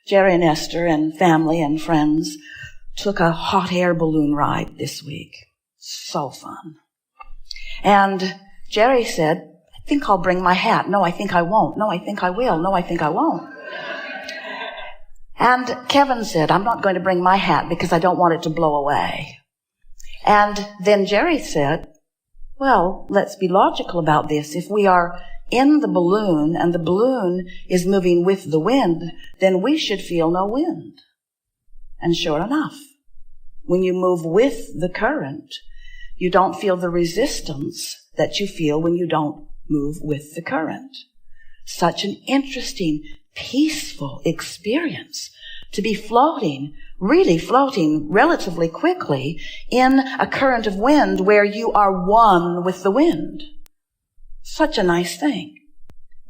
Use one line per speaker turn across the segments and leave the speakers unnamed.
Jerry and Esther and family and friends took a hot air balloon ride this week. So fun. And Jerry said, I think I'll bring my hat. No, I think I won't. No, I think I will. No, I think I won't. And Kevin said, I'm not going to bring my hat because I don't want it to blow away. And then Jerry said, well, let's be logical about this. If we are in the balloon and the balloon is moving with the wind, then we should feel no wind. And sure enough, when you move with the current, you don't feel the resistance that you feel when you don't move with the current. Such an interesting, peaceful experience to be really floating relatively quickly in a current of wind where you are one with the wind. Such a nice thing.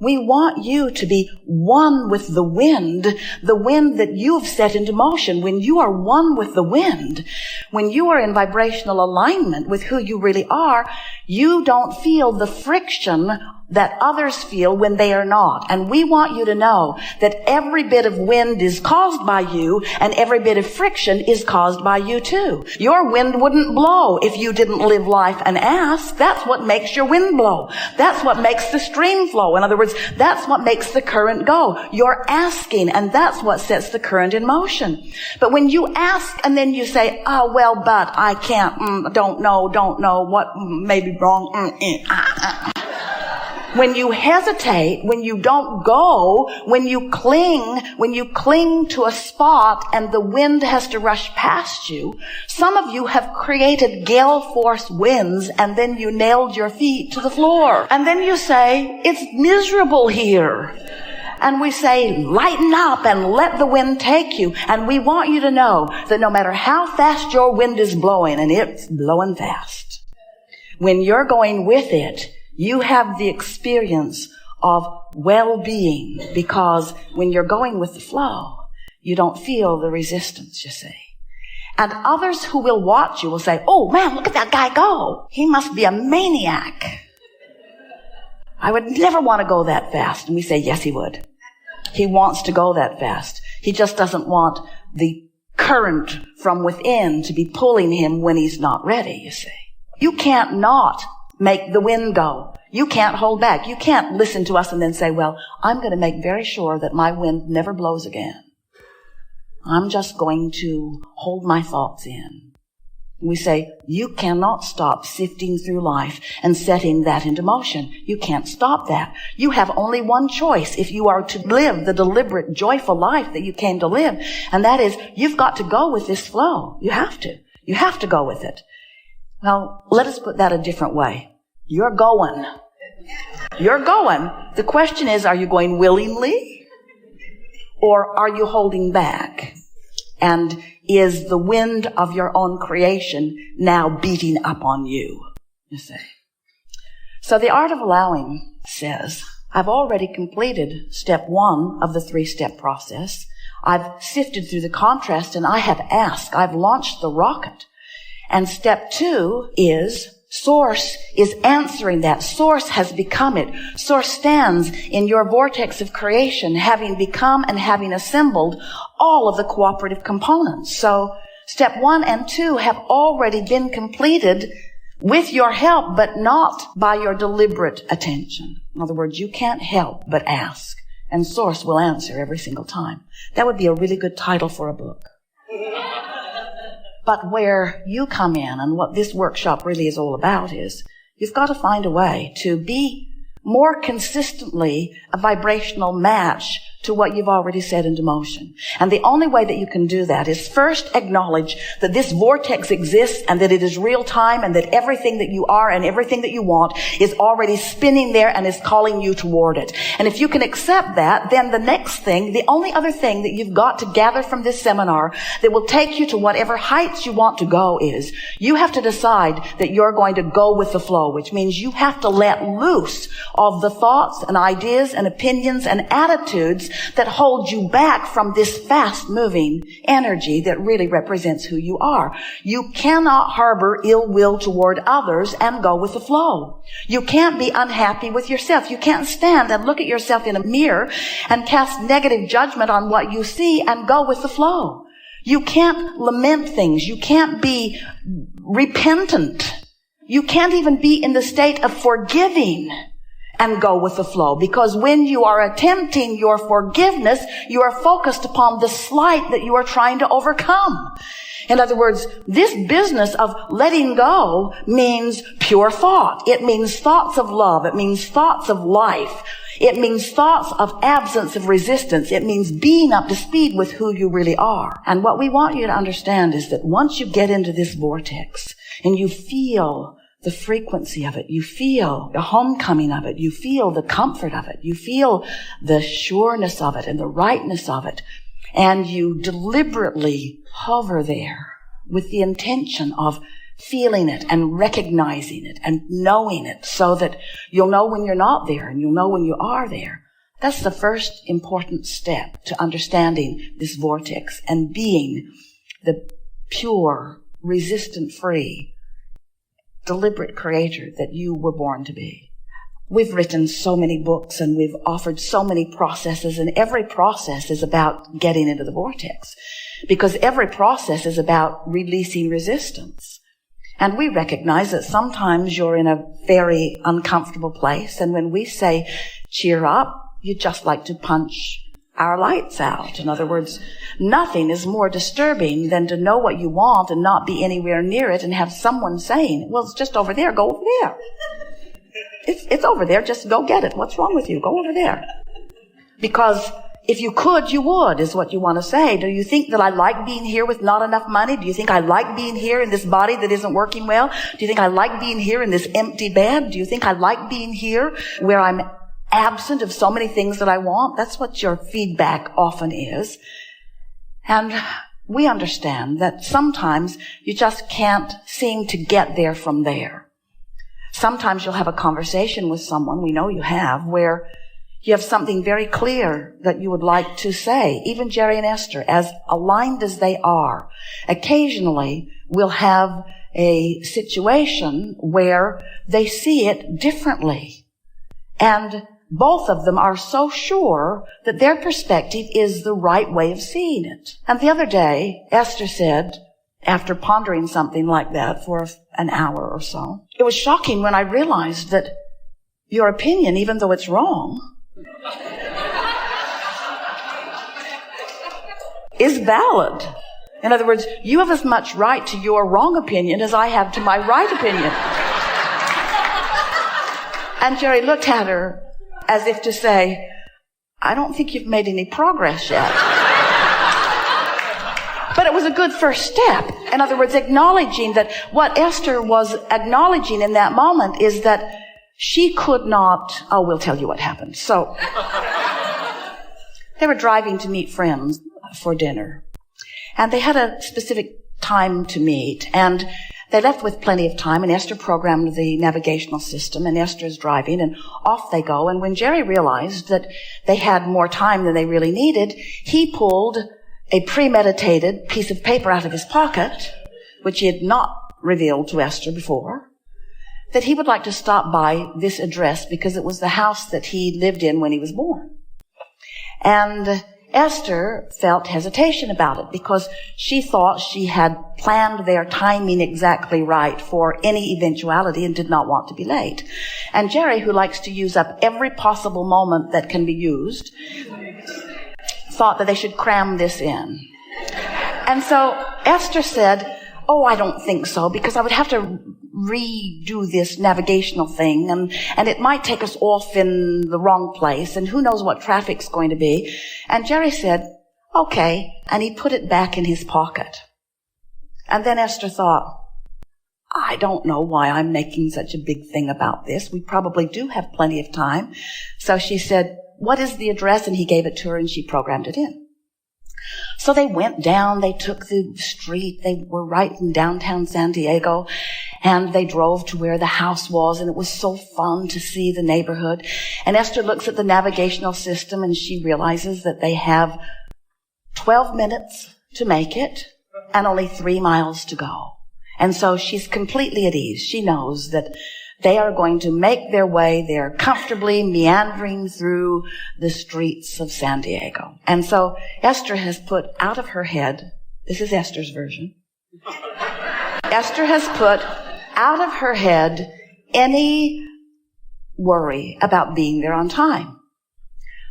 We want you to be one with the wind that you've set into motion. When you are one with the wind, when you are in vibrational alignment with who you really are, you don't feel the friction that others feel when they are not. And we want you to know that every bit of wind is caused by you, and every bit of friction is caused by you too. Your wind wouldn't blow if you didn't live life and ask. That's what makes your wind blow. That's what makes the stream flow. In other words, that's what makes the current go. You're asking, and that's what sets the current in motion. But when you ask and then you say, oh, well, but I can't, don't know, what may be wrong, When you hesitate, when you don't go, when you cling to a spot and the wind has to rush past you, some of you have created gale force winds and then you nailed your feet to the floor. And then you say, it's miserable here. And we say, lighten up and let the wind take you. And we want you to know that no matter how fast your wind is blowing, and it's blowing fast, when you're going with it, you have the experience of well-being, because when you're going with the flow, you don't feel the resistance, you see. And others who will watch you will say, oh man, look at that guy go. He must be a maniac. I would never want to go that fast. And we say, yes, he would. He wants to go that fast. He just doesn't want the current from within to be pulling him when he's not ready, you see. You can't not make the wind go. You can't hold back. You can't listen to us and then say, well, I'm going to make very sure that my wind never blows again. I'm just going to hold my thoughts in. We say, you cannot stop sifting through life and setting that into motion. You can't stop that. You have only one choice if you are to live the deliberate, joyful life that you came to live. And that is, you've got to go with this flow. You have to. You have to go with it. Well, let us put that a different way. You're going. You're going. The question is, are you going willingly? Or are you holding back? And is the wind of your own creation now beating up on you? You see. So the art of allowing says, I've already completed step 1 of the 3-step process. I've sifted through the contrast and I have asked. I've launched the rocket. And step 2 is Source is answering that. Source has become it. Source stands in your vortex of creation, having become and having assembled all of the cooperative components. So step 1 and 2 have already been completed with your help, but not by your deliberate attention. In other words, you can't help but ask, and Source will answer every single time. That would be a really good title for a book. But where you come in, and what this workshop really is all about, is you've got to find a way to be more consistently a vibrational match to what you've already set into motion. And the only way that you can do that is first acknowledge that this vortex exists and that it is real time and that everything that you are and everything that you want is already spinning there and is calling you toward it. And if you can accept that, then the next thing, the only other thing that you've got to gather from this seminar that will take you to whatever heights you want to go is you have to decide that you're going to go with the flow, which means you have to let loose of the thoughts and ideas and opinions and attitudes that hold you back from this fast-moving energy that really represents who you are. You cannot harbor ill will toward others and go with the flow. You can't be unhappy with yourself. You can't stand and look at yourself in a mirror and cast negative judgment on what you see and go with the flow. You can't lament things. You can't be repentant. You can't even be in the state of forgiving and go with the flow, because when you are attempting your forgiveness, you are focused upon the slight that you are trying to overcome. In other words, this business of letting go means pure thought. It means thoughts of love. It means thoughts of life. It means thoughts of absence of resistance. It means being up to speed with who you really are. And what we want you to understand is that once you get into this vortex and you feel the frequency of it, you feel the homecoming of it, you feel the comfort of it, you feel the sureness of it and the rightness of it, and you deliberately hover there with the intention of feeling it and recognizing it and knowing it, so that you'll know when you're not there and you'll know when you are there. That's the first important step to understanding this vortex and being the pure, resistant-free, deliberate creator that you were born to be. We've written so many books and we've offered so many processes, and every process is about getting into the vortex, because every process is about releasing resistance. And we recognize that sometimes you're in a very uncomfortable place, and when we say cheer up, you just like to punch our lights out. In other words, nothing is more disturbing than to know what you want and not be anywhere near it and have someone saying, well, it's just over there, go over there. It's over there, just go get it. What's wrong with you? Go over there. Because if you could, you would, is what you want to say. Do you think that I like being here with not enough money? Do you think I like being here in this body that isn't working well? Do you think I like being here in this empty bed? Do you think I like being here where I'm absent of so many things that I want? That's what your feedback often is. And we understand that sometimes you just can't seem to get there from there. Sometimes you'll have a conversation with someone, we know you have, where you have something very clear that you would like to say. Even Jerry and Esther, as aligned as they are, occasionally will have a situation where they see it differently. And both of them are so sure that their perspective is the right way of seeing it. And the other day, Esther said, after pondering something like that for an hour or so, it was shocking when I realized that your opinion, even though it's wrong, is valid. In other words, you have as much right to your wrong opinion as I have to my right opinion. And Jerry looked at her as if to say, I don't think you've made any progress yet. But it was a good first step. In other words, acknowledging that what Esther was acknowledging in that moment is that she could not, we'll tell you what happened. So, they were driving to meet friends for dinner. And they had a specific time to meet. And they left with plenty of time, and Esther programmed the navigational system, and Esther's driving, and off they go. And when Jerry realized that they had more time than they really needed, he pulled a premeditated piece of paper out of his pocket, which he had not revealed to Esther before, that he would like to stop by this address because it was the house that he lived in when he was born. And Esther felt hesitation about it because she thought she had planned their timing exactly right for any eventuality and did not want to be late. And Jerry, who likes to use up every possible moment that can be used, thought that they should cram this in. And so Esther said, I don't think so, because I would have to redo this navigational thing, and it might take us off in the wrong place, and who knows what traffic's going to be. And Jerry said, okay, and he put it back in his pocket. And then Esther thought, I don't know why I'm making such a big thing about this. We probably do have plenty of time. So she said, what is the address? And he gave it to her, and she programmed it in. So they went down, they took the street, they were right in downtown San Diego, And they drove to where the house was, and it was so fun to see the neighborhood. And Esther looks at the navigational system, and she realizes that they have 12 minutes to make it and only 3 miles to go. And so she's completely at ease. She knows that they are going to make their way there comfortably, meandering through the streets of San Diego. And so Esther has put out of her head, this is Esther's version, Esther has put out of her head any worry about being there on time.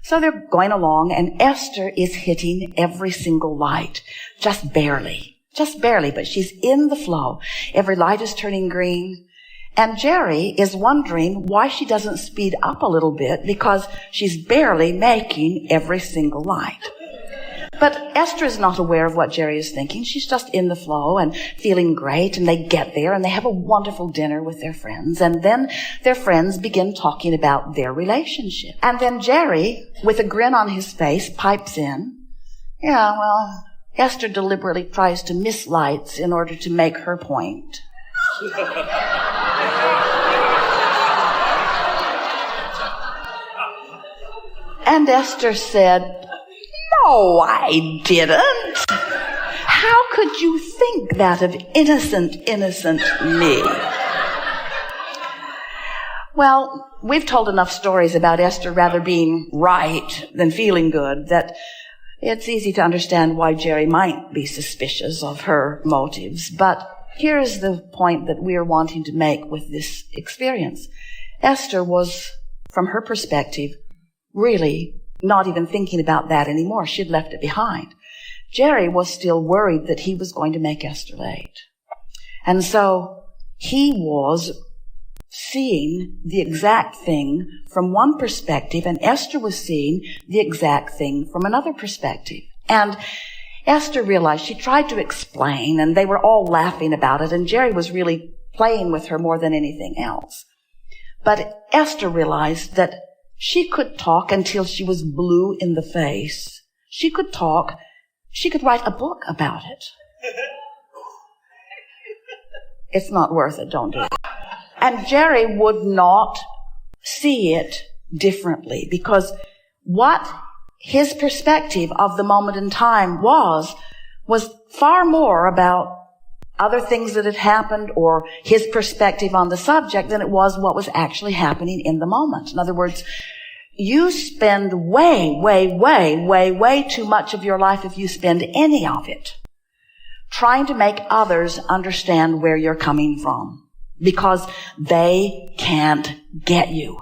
So they're going along, and Esther is hitting every single light, just barely, but she's in the flow. Every light is turning green. And Jerry is wondering why she doesn't speed up a little bit, because she's barely making every single light. But Esther is not aware of what Jerry is thinking. She's just in the flow and feeling great, and they get there and they have a wonderful dinner with their friends, and then their friends begin talking about their relationship. And then Jerry, with a grin on his face, pipes in, "Yeah, well, Esther deliberately tries to miss lights in order to make her point." And Esther said, "No, I didn't. How could you think that of innocent me?" Well, we've told enough stories about Esther rather being right than feeling good that it's easy to understand why Jerry might be suspicious of her motives. But here is the point that we are wanting to make with this experience. Esther was, from her perspective, really not even thinking about that anymore. She'd left it behind. Jerry was still worried that he was going to make Esther late. And so he was seeing the exact thing from one perspective, and Esther was seeing the exact thing from another perspective. And Esther realized, she tried to explain, and they were all laughing about it, and Jerry was really playing with her more than anything else. But Esther realized that she could talk until she was blue in the face. She could talk. She could write a book about it. It's not worth it. Don't do it. And Jerry would not see it differently, because what his perspective of the moment in time was far more about other things that had happened or his perspective on the subject than it was what was actually happening in the moment. In other words, you spend way too much of your life, if you spend any of it, trying to make others understand where you're coming from, because they can't get you.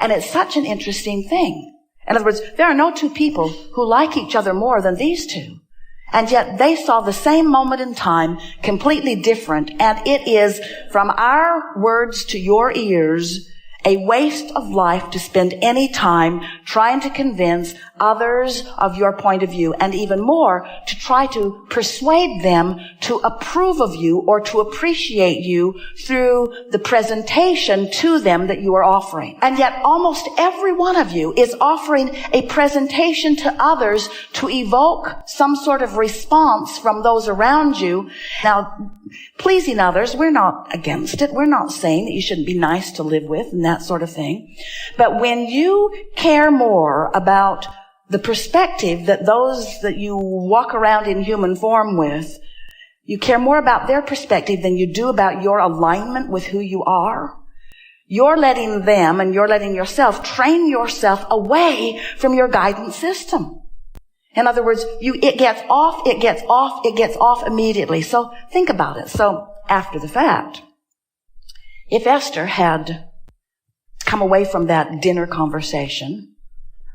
And it's such an interesting thing. In other words, there are no two people who like each other more than these two. And yet they saw the same moment in time completely different. And it is, from our words to your ears, a waste of life to spend any time trying to convince others of your point of view, and even more, to try to persuade them to approve of you or to appreciate you through the presentation to them that you are offering. And yet almost every one of you is offering a presentation to others to evoke some sort of response from those around you. Now, pleasing others, we're not against it. We're not saying that you shouldn't be nice to live with and that sort of thing. But when you care more about the perspective that those that you walk around in human form with, you care more about their perspective than you do about your alignment with who you are, you're letting them and you're letting yourself train yourself away from your guidance system. In other words, it gets off immediately. So think about it. So after the fact, if Esther had come away from that dinner conversation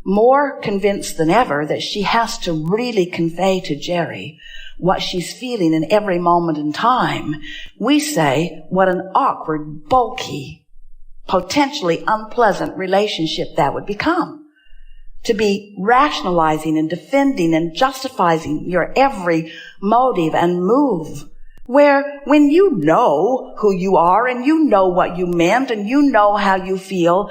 more convinced than ever that she has to really convey to Jerry what she's feeling in every moment in time, we say, what an awkward, bulky, potentially unpleasant relationship that would become. To be rationalizing and defending and justifying your every motive and move, where when you know who you are and you know what you meant and you know how you feel,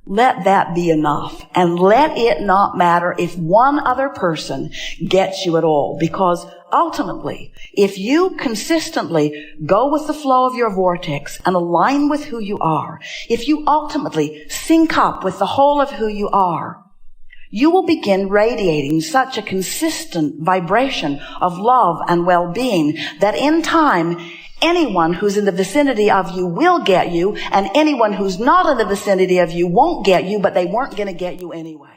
let that be enough. And let it not matter if one other person gets you at all. Because ultimately, if you consistently go with the flow of your vortex and align with who you are, if you ultimately sync up with the whole of who you are, you will begin radiating such a consistent vibration of love and well-being that in time, anyone who's in the vicinity of you will get you, and anyone who's not in the vicinity of you won't get you, but they weren't going to get you anyway.